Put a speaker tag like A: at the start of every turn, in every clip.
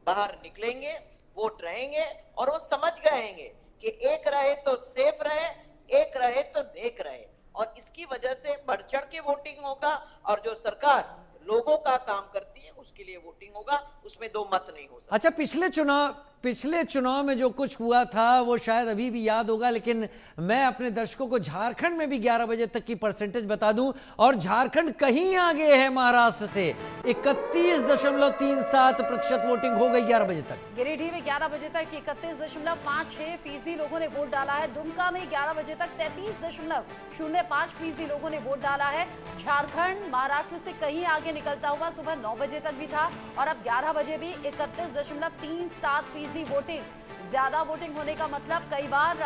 A: बाहर निकलेंगे, वोट रहेंगे और वो समझ गएंगे कि एक रहे तो सेफ रहे, एक रहे तो नेक रहे। और इसकी वजह से बढ़ चढ़ के वोटिंग होगा और जो सरकार लोगों का काम करती है उसके लिए वोटिंग होगा, उसमें दो मत नहीं हो सकता।
B: अच्छा, पिछले चुनाव में जो कुछ हुआ था वो शायद अभी भी याद होगा, लेकिन मैं अपने दर्शकों को झारखंड में भी 11 बजे तक की परसेंटेज बता दूं, और झारखंड कहीं आगे है महाराष्ट्र से। 31.37% वोटिंग हो गई 11 बजे तक।
C: गिरिडीह में 11 बजे तक 31.56% लोगों ने वोट डाला है। दुमका में 11 बजे तक 33.05% लोगों ने वोट डाला है। झारखंड महाराष्ट्र से कहीं आगे निकलता हुआ सुबह 9 बजे तक भी था और अब 11 बजे भी 31.37% वोटिंग। ज्यादा वोटिंग होने का मतलब कई बार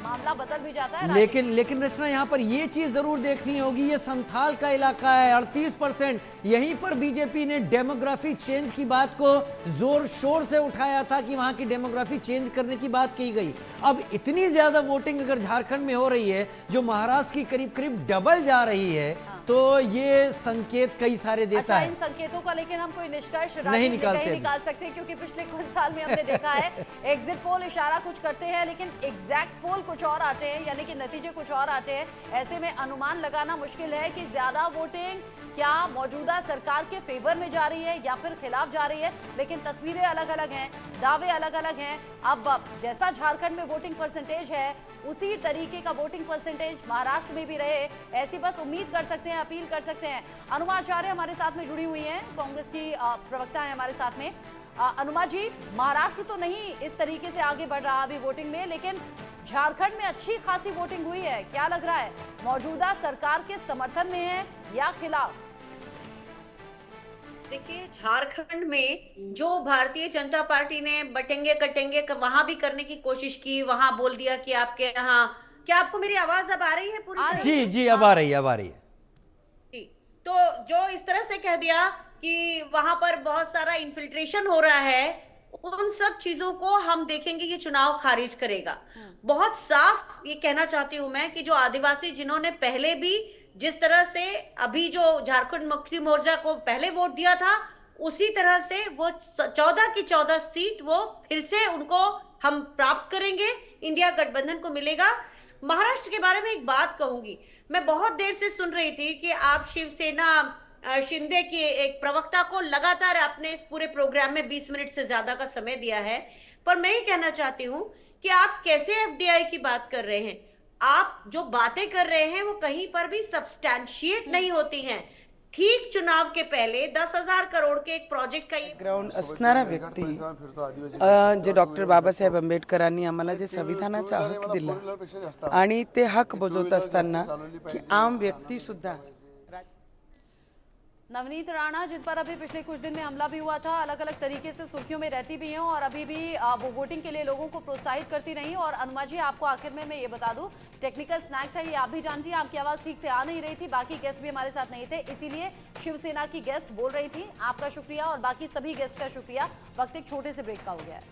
C: मामला बदल भी जाता है।
B: लेकिन रचना, यहाँ पर ये चीज जरूर देखनी होगी, ये संथाल का इलाका है, 38%। यहीं पर बीजेपी ने डेमोग्राफी चेंज की बात को जोर शोर से उठाया था कि वहां की डेमोग्राफी चेंज करने की बात की गई। अब इतनी ज्यादा वोटिंग अगर झारखंड में हो रही है जो महाराष्ट्र की करीब करीब डबल जा रही है, तो ये संकेत कई सारे देता है।
C: इन संकेतों का लेकिन हम कोई निष्कर्ष
B: नहीं निकाल
C: सकते, क्योंकि पिछले कुछ साल में हमने देखा है एग्जिट पोल इशारा कुछ करते हैं लेकिन एग्जैक्ट पोल कुछ और आते हैं, यानी कि नतीजे कुछ और आते हैं। ऐसे में अनुमान लगाना मुश्किल है कि ज्यादा वोटिंग क्या मौजूदा सरकार के फेवर में जा रही है या फिर खिलाफ जा रही है, लेकिन तस्वीरें अलग अलग हैं, दावे अलग अलग हैं। अब जैसा झारखंड में वोटिंग परसेंटेज है उसी तरीके का वोटिंग परसेंटेज महाराष्ट्र में भी रहे, ऐसी बस उम्मीद कर सकते हैं, अपील कर सकते हैं। अनुमा आचार्य हमारे साथ में जुड़ी हुई हैं, कांग्रेस की प्रवक्ता है हमारे साथ में। अनुमा जी, महाराष्ट्र तो नहीं इस तरीके से आगे बढ़ रहा अभी वोटिंग में, लेकिन झारखंड में अच्छी खासी वोटिंग हुई है। क्या लग रहा है, मौजूदा सरकार के समर्थन में है या खिलाफ?
D: देखिए, झारखंड में जो भारतीय जनता पार्टी ने बटेंगे कटेंगे वहां भी करने की कोशिश की, वहां बोल दिया कि आपके यहाँ, क्या आपको मेरी आवाज अब आ रही है पूरी तरह?
B: जी, अब आ रही है।
D: जी, तो जो इस तरह से कह दिया कि वहां पर बहुत सारा इन्फिल्ट्रेशन हो रहा है, उन सब चीजों को हम देखेंगे ये चुनाव खारिज करेगा। बहुत साफ ये कहना चाहती हूं मैं कि जो आदिवासी जिन्होंने पहले भी जिस तरह से अभी जो झारखंड मुक्ति मोर्चा को पहले वोट दिया था, उसी तरह से वो 14 की 14 सीट वो फिर से उनको हम प्राप्त करेंगे, इंडिया गठबंधन को मिलेगा। महाराष्ट्र के बारे में एक बात कहूंगी, मैं बहुत देर से सुन रही थी कि आप शिवसेना शिंदे की एक प्रवक्ता को लगातार आपने इस पूरे प्रोग्राम में 20 मिनट से ज्यादा का समय दिया है, पर मैं ये कहना चाहती हूं कि आप कैसे एफडीआई की बात कर रहे हैं, आप जो बातें कर रहे हैं वो कहीं पर भी सब्सटैंशिएट नहीं होती हैं। ठीक चुनाव के पहले 10,000 करोड़ के एक प्रोजेक्ट का
E: ग्राउंड असणारा व्यक्ती जे डॉक्टर बाबासाहेब आंबेडकरांनी आम्हाला जे संविधानाचा हक दिला आणि ते हक बजावत असताना की आम व्यक्ती सुद्धा
C: नवनीत राणा, जिन पर अभी पिछले कुछ दिन में हमला भी हुआ था, अलग अलग तरीके से सुर्खियों में रहती भी हैं और अभी भी वो वोटिंग के लिए लोगों को प्रोत्साहित करती रही। और अनुमा जी, आपको आखिर में मैं ये बता दूं, टेक्निकल स्नैक था, ये आप भी जानती हैं, आपकी आवाज़ ठीक से आ नहीं रही थी, बाकी गेस्ट भी हमारे साथ नहीं थे, इसीलिए शिवसेना की गेस्ट बोल रही थी। आपका शुक्रिया और बाकी सभी गेस्ट का शुक्रिया। वक्त एक छोटे से ब्रेक का हो गया है।